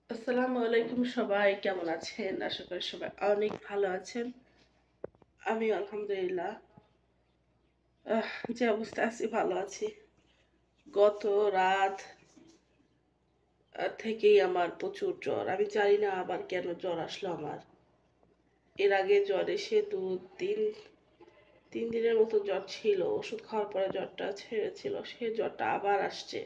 আসসালামু আলাইকুম, সবাই কেমন আছেন? আশা করি সবাই অনেক ভালো আছেন। আমি আলহামদুলিল্লাহ যে অবস্থায় আছি ভালো আছি। গত রাত থেকেই আমার প্রচুর জ্বর। আমি জানি না আবার কেন জ্বর আসলো আমার। এর আগে জ্বর এসে তিন দিনের মতো জ্বর ছিল। ওষুধ খাওয়ার পরে জ্বরটা ছেড়েছিল। সে জ্বরটা আবার আসছে।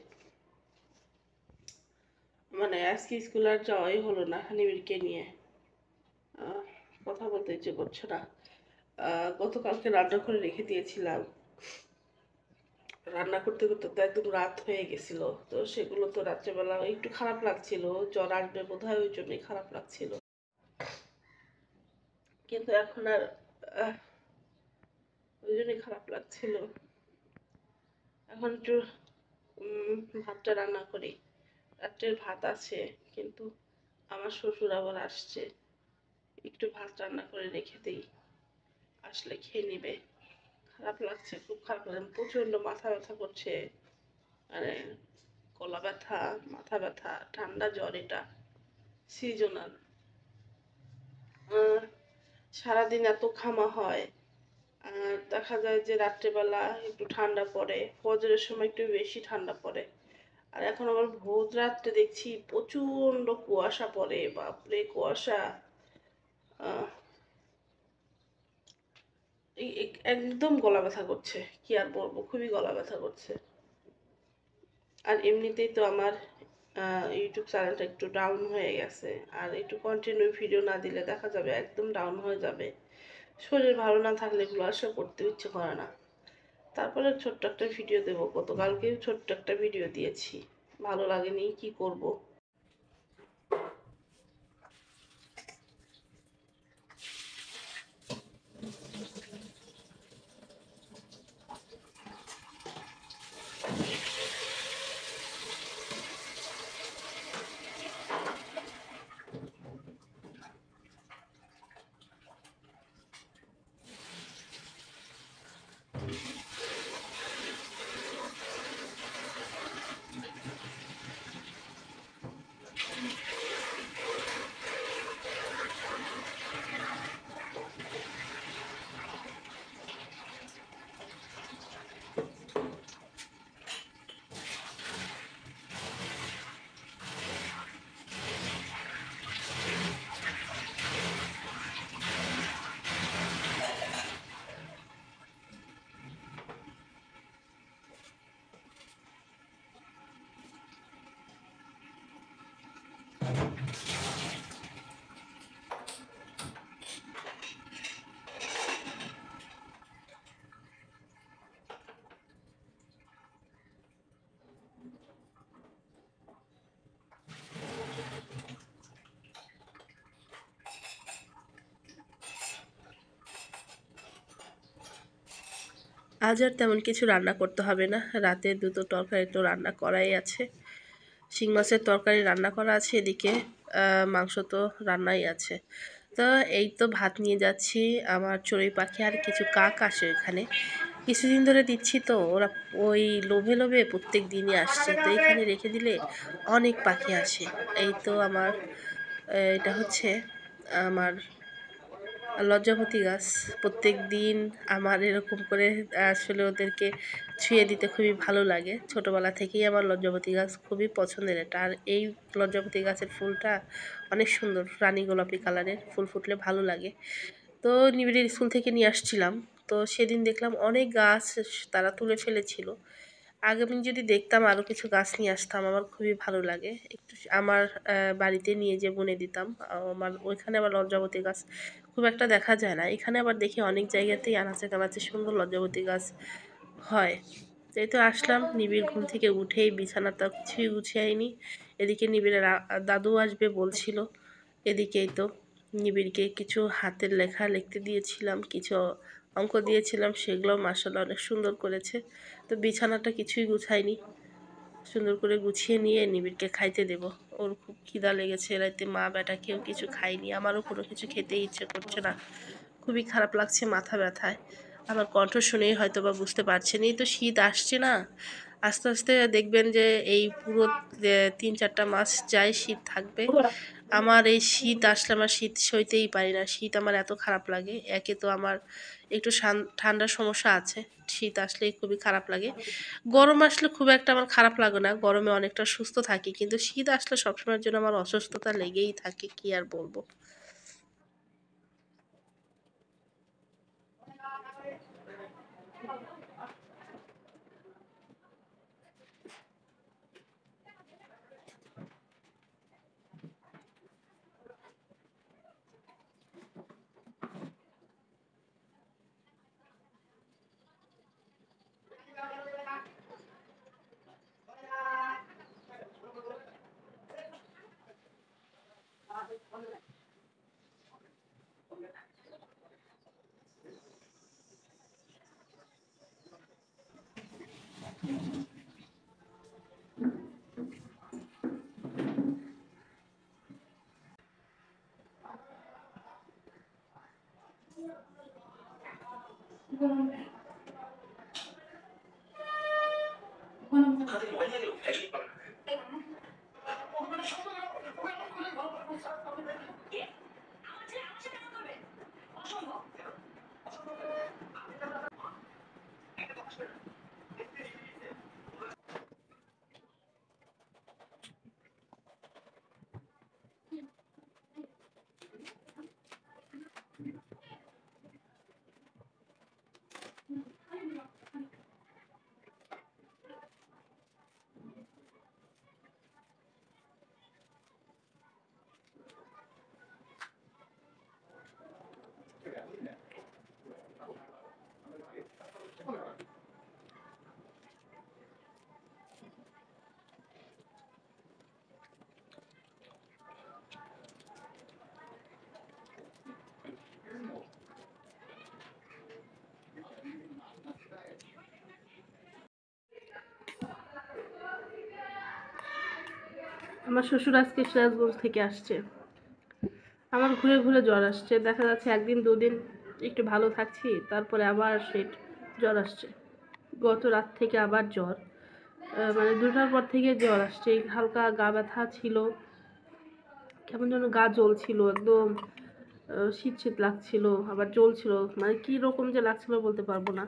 মানে আজকে স্কুল আর যাওয়াই হলো না নিবিড়কে নিয়ে। আহ, কথা বলতে ইচ্ছে করছে না। গতকালকে রান্না করে রেখে দিয়েছিলাম। রান্না করতে করতে তো একদম রাত হয়ে গেছিল। তো সেগুলো তো রাত্রেবেলা একটু খারাপ লাগছিল। জ্বর আসবে বোধহয় ওই জন্যই খারাপ লাগছিল। কিন্তু এখন আর আহ, ওই জন্যই খারাপ লাগছিল। এখন একটু ভাতটা রান্না করি। রাত্রের ভাত আছে, কিন্তু আমার শ্বশুর আবার আসছে। একটু ভাত রান্না করে রেখে দিই, আসলে খেয়ে নিবে। খারাপ লাগছে, খুব খারাপ লাগছে, প্রচন্ড মাথা ব্যথা করছে। মানে গলা ব্যথা, মাথা ব্যথা, ঠান্ডা জ্বর, এটা সিজনাল। সারাদিন এত ঘামা হয়, আর দেখা যায় যে রাত্রেবেলা একটু ঠান্ডা পড়ে, ফজরের সময় একটু বেশি ঠান্ডা পড়ে। আর এখন আবার ভোর রাত্রে দেখছি প্রচন্ড কুয়াশা পড়ে, বাপরে কুয়াশা। আহ, একদম গলা ব্যথা করছে, কি আর বলবো, খুবই গলা ব্যথা করছে। আর এমনিতেই তো আমার ইউটিউব চ্যানেলটা একটু ডাউন হয়ে গেছে। আর একটু কন্টিনিউ ভিডিও না দিলে দেখা যাবে একদম ডাউন হয়ে যাবে। শরীর ভালো না থাকলে এগুলো আশা করতে ইচ্ছে করে না। তারপরে ছোট্ট একটা ভিডিও দেবো, গতকালকেও ছোট্ট একটা ভিডিও দিয়েছি, ভালো লাগেনি, কি করব। আজ আর তেমন কিছু রান্না করতে হবে না, রাতে দুটো তরকারি তো রান্না করাই আছে। শিং মাছের তরকারি রান্না করা আছে, এদিকে মাংস তো রান্নাই আছে। তো এই তো ভাত নিয়ে যাচ্ছি। আমার চড়ুই পাখি আর কিছু কাক আসে এখানে, কিছুদিন ধরে দিচ্ছি তো ওরা ওই লোভে লোভে প্রত্যেক দিনই আসছে। তো এখানে রেখে দিলে অনেক পাখি আসে। এই তো আমার এটা হচ্ছে আমার লজ্জাপতি গাছ। প্রত্যেক দিন আমার এরকম করে আসলে ওদেরকে ছুঁয়ে দিতে খুবই ভালো লাগে। ছোটোবেলা থেকেই আমার লজ্জাপতি গাছ খুবই পছন্দের এটা। আর এই লজ্জাপতি গাছের ফুলটা অনেক সুন্দর, রানী গোলাপি কালারের, ফুল ফুটলে ভালো লাগে। তো নিবিড়ের স্কুল থেকে নিয়ে আসছিলাম, তো সেদিন দেখলাম অনেক গাছ তারা তুলে ফেলেছিল। আগামী যদি দেখতাম আরও কিছু গাছ নিয়ে আসতাম, আমার খুবই ভালো লাগে। একটু আমার বাড়িতে নিয়ে যেয়ে বুনে দিতাম। আমার ওইখানে আবার লজ্জাবতী গাছ খুব একটা দেখা যায় না, এখানে আবার দেখি অনেক জায়গাতেই আনাচে কানাচে সুন্দর লজ্জাবতী গাছ হয়। তো এই তো আসলাম, নিবিড় ঘুম থেকে উঠেই বিছানাটা কিছুই গুছিয়েনি। এদিকে নিবিড়ের দাদু আসবে বলছিল। এদিকেই তো নিবিড়কে কিছু হাতের লেখা লিখতে দিয়েছিলাম, কিছু অঙ্ক দিয়েছিলাম, সেগুলো মাশাআল্লাহ অনেক সুন্দর করেছে। তো বিছানাটা কিছুই গুছাইনি, সুন্দর করে গুছিয়ে নিয়ে নিবিড়কে খাইতে দেব। ওর খুব খিদা লেগেছে, রাতে মা বেটা কেউ কিছু খাইনি, আমারও কোনো কিছু খেতে ইচ্ছে করছে না, খুবই খারাপ লাগছে, মাথা ব্যথায়। আমার কণ্ঠ শুনেই হয়তো বা বুঝতে পারছেন, এই তো শীত আসছে না, আস্তে আস্তে দেখবেন যে এই পুরো 3-4টা মাস যায় শীত থাকবে। আমার এই শীত আসলে আমার শীত সইতেই পারি না। শীত আমার এত খারাপ লাগে। একে তো আমার একটু ঠান্ডার সমস্যা আছে। শীত আসলেই খুবই খারাপ লাগে। গরম আসলে খুব একটা আমার খারাপ লাগে না। গরমে অনেকটা সুস্থ থাকি। কিন্তু শীত আসলে সবসময়ের জন্য আমার অসুস্থতা লেগেই থাকে। কি আর বলব? আমার শ্বশুর আজকে সিরাজগঞ্জ থেকে আসছে। আমার ঘুরে ঘুরে জ্বর আসছে। দেখা যাচ্ছে একদিন দুদিন একটু ভালো থাকছি, তারপরে আবার সেই জ্বর আসছে। গত রাত থেকে আবার জ্বর। মানে 2টার পর থেকে জ্বর আসছে। হালকা গা ব্যথা ছিল, কেমন যেন গা জ্বলছিল একদম। শীত শীত লাগছিল, আবার জ্বলছিল। মানে কি রকম যে লাগছিল বলতে পারবো না।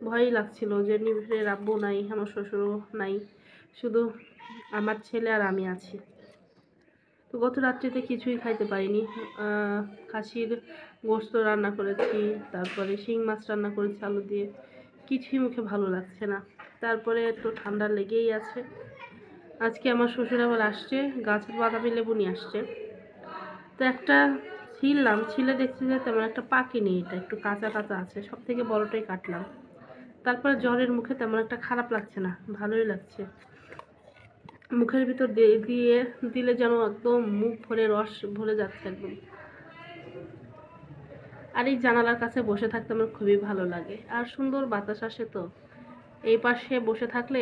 ভয়ই লাগছিল যে নিভৃতের আব্বু নাই, আমার শ্বশুরও নাই, শুধু আমার ছেলে আর আমি আছি। তো গত রাত্রিতে কিছুই খাইতে পারিনি। খাসির গোশত রান্না করেছি, তারপরে শিং মাছ রান্না করেছি আলু দিয়ে। কিছুই মুখে ভালো লাগছে না। তারপরে একটু ঠান্ডা লেগেই আছে। আজকে আমার শ্বশুর আবার আসছে, গাছের বাতাবি লেবু নিয়ে আসছে। তো একটা ছিললাম, ছিলে দেখছি যে তেমন একটা পাকেনি, এটা একটু কাঁচা কাঁচা আছে। সব থেকে বড়টাই কাটলাম। তারপরে জ্বরের মুখে তেমন একটা খারাপ লাগছে না, ভালোই লাগছে। মুখের ভিতর দিয়ে দিলে যেন একদম মুখ ভরে রস ভরে যাচ্ছে একদম। আর এই জানালার কাছে বসে থাকতে আমার খুবই ভালো লাগে, আর সুন্দর বাতাস আসে। তো এই পাশে বসে থাকলে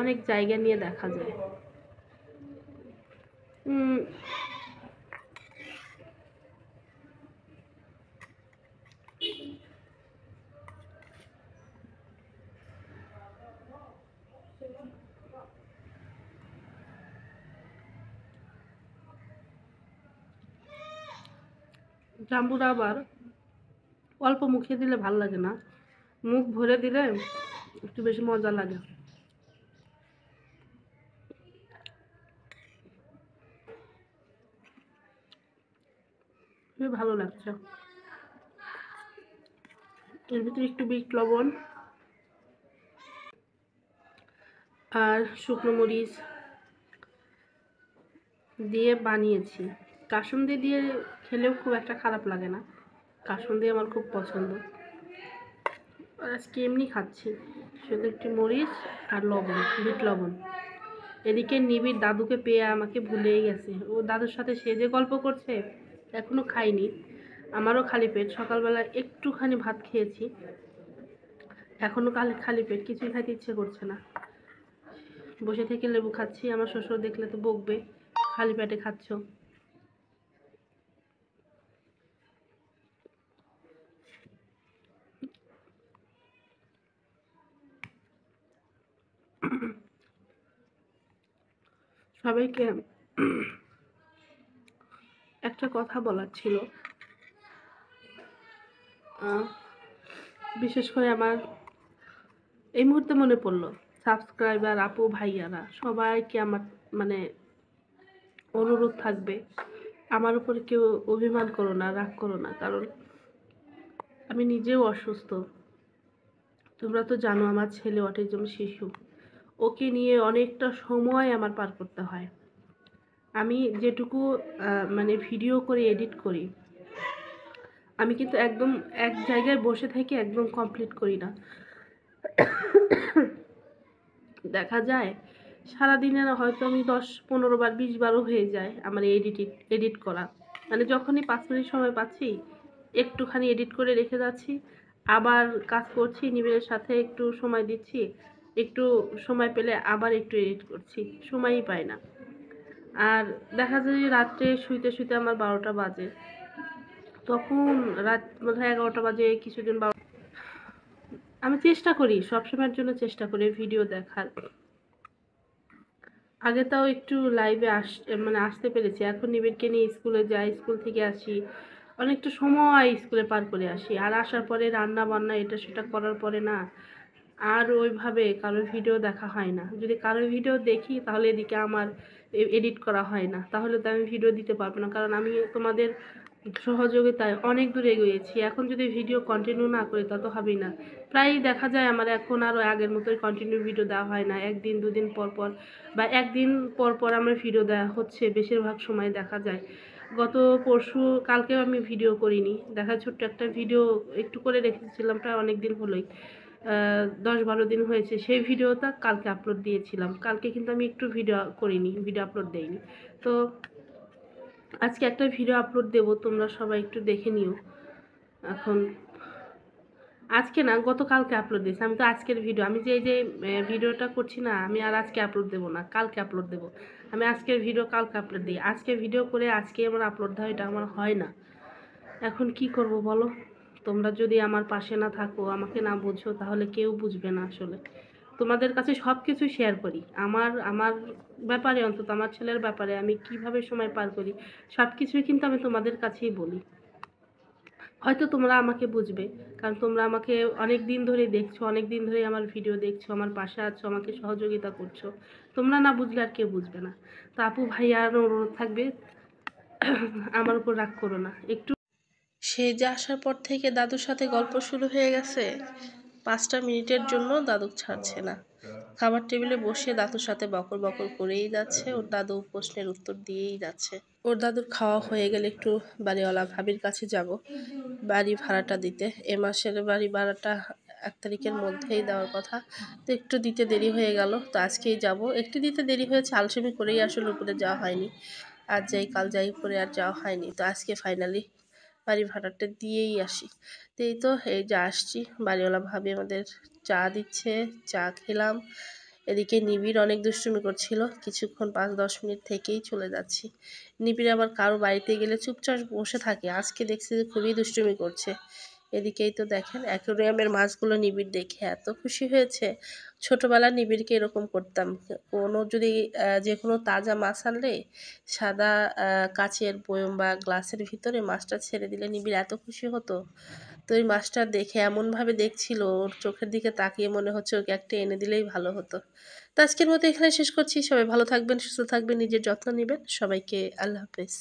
অনেক জায়গা নিয়ে দেখা যায়। জাম্বুরা আবার অল্প মুখে দিলে ভালো লাগে না, মুখ ভরে দিলে একটু বেশি মজা লাগে। খুবই ভালো লাগছে। এর ভিতরে একটু বিট লবণ আর শুকনো মরিচ দিয়ে বানিয়েছি। কাসুন্দি দিয়ে খেলেও খুব একটা খারাপ লাগে না। কাসুন্দি আমার খুব পছন্দ। আর আজকে এমনি খাচ্ছি, শুধু একটু মরিচ আর লবণ, বিট লবণ। এদিকে নিবিড় দাদুকে পেয়ে আমাকে ভুলেই গেছে। ও দাদুর সাথে সে যে গল্প করছে, এখনো খাইনি। আমারও খালি পেট, সকালবেলা একটুখানি ভাত খেয়েছি, এখনো খালি পেট, কিছুই খাইতে ইচ্ছে করছে না। বসে থেকে লেবু খাচ্ছি। আমার শ্বশুর দেখলে তো বকবে, খালি পেটে খাচ্ছ। সবাইকে একটা কথা বলার ছিল। বিশেষ করে আমার এই মুহূর্তে মনে পড়লো, সাবস্ক্রাইবার আপু ভাইয়ারা সবাইকে আমার মানে অনুরোধ থাকবে, আমার উপরে কেউ অভিমান করো না, রাগ করো না, কারণ আমি নিজেও অসুস্থ। তোমরা তো জানো আমার ছেলে অটিজম শিশু, ওকে নিয়ে অনেকটা সময় আমার পার করতে হয়। আমি যেটুকু মানে ভিডিও করে এডিট করি, আমি কিন্তু একদম এক জায়গায় বসে থেকে একদম কমপ্লিট করি না। দেখা যায় সারাদিনে হয়তো আমি 10-15 বার 20 বারও হয়ে যায় আমার এডিট করা। মানে যখনই 5 মিনিট সময় পাচ্ছি একটুখানি এডিট করে রেখে যাচ্ছি, আবার কাজ করছি, নিবিড়ের সাথে একটু সময় দিচ্ছি, একটু সময় পেলে আবার একটু এডিট করছি, সময়ই পাই না। আর দেখা যায় রাত্রে শুইতে শুইতে আমার 12টা বাজে, তখন রাত বোধহয় 11টা বাজে, কিছুদিন আমি চেষ্টা করি সবসময়ের জন্য, চেষ্টা করি ভিডিও দেখার। আগে তাও একটু লাইভে মানে আসতে পেরেছি, এখন নিবিড়কে নিয়ে স্কুলে যাই, স্কুল থেকে আসি, অনেকটা সময় স্কুলে পার করে আসি, আর আসার পরে রান্না বান্না এটা সেটা করার পরে না আর ওইভাবে কারোর ভিডিও দেখা হয় না। যদি কারোর ভিডিও দেখি তাহলে এদিকে আমার এডিট করা হয় না, তাহলে তো আমি ভিডিও দিতে পারবো না, কারণ আমি তোমাদের সহযোগিতায় অনেক দূর এগিয়েছি। এখন যদি ভিডিও কন্টিনিউ না করি তা তো হবেই না। প্রায় দেখা যায় আমার এখন আর আগের মতোই কন্টিনিউ ভিডিও দেওয়া হয় না, একদিন দুদিন পর পর বা একদিন পর পর আমার ভিডিও দেওয়া হচ্ছে, বেশিরভাগ সময় দেখা যায়। গত পরশু কালকেও আমি ভিডিও করিনি, দেখা ছোট্ট একটা ভিডিও একটু করে রেখেছিলাম, প্রায় অনেক দিন হলোই, 10-12 দিন হয়েছে, সেই ভিডিওটা কালকে আপলোড দিয়েছিলাম। কালকে কিন্তু আমি একটু ভিডিও করিনি, ভিডিও আপলোড দেইনি। তো আজকে একটা ভিডিও আপলোড দেব, তোমরা সবাই একটু দেখে নিও। এখন আজকে না, গতকালকে আপলোড দিয়েছি আমি, তো আজকের ভিডিও আমি যে ভিডিওটা করছি না, আমি আর আজকে আপলোড দেবো না, কালকে আপলোড দেবো। আমি আজকের ভিডিও কালকে আপলোড দিই, আজকে ভিডিও করে আজকে আমার আপলোড দেওয়া, এটা আমার হয় না। এখন কি করব বলো? তোমরা যদি আমার পাশে না থাকো, আমাকে না বুঝো, তাহলে কেউ বুঝবে না। আসলে তোমাদের কাছে সব কিছু শেয়ার করি, আমার আমার ব্যাপারে, অন্তত আমার ছেলের ব্যাপারে আমি কিভাবে সময় পার করি সব কিছুই কিন্তু আমি তোমাদের কাছেই বলি। হয়তো তোমরা আমাকে বুঝবে, কারণ তোমরা আমাকে অনেক দিন ধরে দেখছো, অনেক দিন ধরে আমার ভিডিও দেখছো, আমার পাশে আছো, আমাকে সহযোগিতা করছো। তোমরা না বুঝলে আর কেউ বুঝবে না। তো আপু ভাইয়ার অনুরোধ থাকবে, আমার উপর রাগ করো না একটু। সে যে আসার পর থেকে দাদুর সাথে গল্প শুরু হয়ে গেছে, 5টা মিনিটের জন্য দাদু ছাড়ছে না। খাবার টেবিলে বসে দাদুর সাথে বকর বকর করেই যাচ্ছে, ওর দাদু প্রশ্নের উত্তর দিয়েই যাচ্ছে। ওর দাদুর খাওয়া হয়ে গেলে একটু বাড়িওয়ালা ভাবির কাছে যাব বাড়ি ভাড়াটা দিতে। এ মাসের বাড়ি ভাড়াটা 1 তারিখের মধ্যেই দেওয়ার কথা, তো একটু দিতে দেরি হয়ে গেল, তো আজকেই যাব। একটু দিতে দেরি হয়েছে, আলসেমি করেই আসলে উপরে যাওয়া হয়নি, আজ যাই কাল যাই করে আর যাওয়া হয়নি। তো আজকে ফাইনালি বাড়ি ভাড়াটা দিয়েই আসি। তো এই যে আসছি, বাড়িওয়ালা ভাবি আমাদের চা দিচ্ছে, চা খেলাম। এদিকে নিবিড় অনেক দুষ্টুমি করছিল, কিছুক্ষণ 5-10 মিনিট থেকেই চলে যাচ্ছি। নিবিড় আবার কারো বাড়িতে গেলে চুপচাপ বসে থাকে, আজকে দেখছি যে খুবই দুষ্টুমি করছে। এদিকেই তো দেখেন অ্যাকোয়ারিয়ামের মাছগুলো নিবিড় দেখে এত খুশি হয়েছে। ছোটবেলায় নিবিড়কে এরকম করতাম, কোনো যদি যে কোনো তাজা মাছ আনলে সাদা কাচের বয়ম বা গ্লাসের ভিতরে মাছটা ছেড়ে দিলে নিবিড় এত খুশি হতো। তো ওই মাছটা দেখে এমনভাবে দেখছিল, ওর চোখের দিকে তাকিয়ে মনে হচ্ছে ওকে একটা এনে দিলেই ভালো হতো। তো আজকের মতো এখানে শেষ করছি। সবাই ভালো থাকবেন, সুস্থ থাকবেন, নিজের যত্ন নেবেন। সবাইকে আল্লাহ হাফেজ।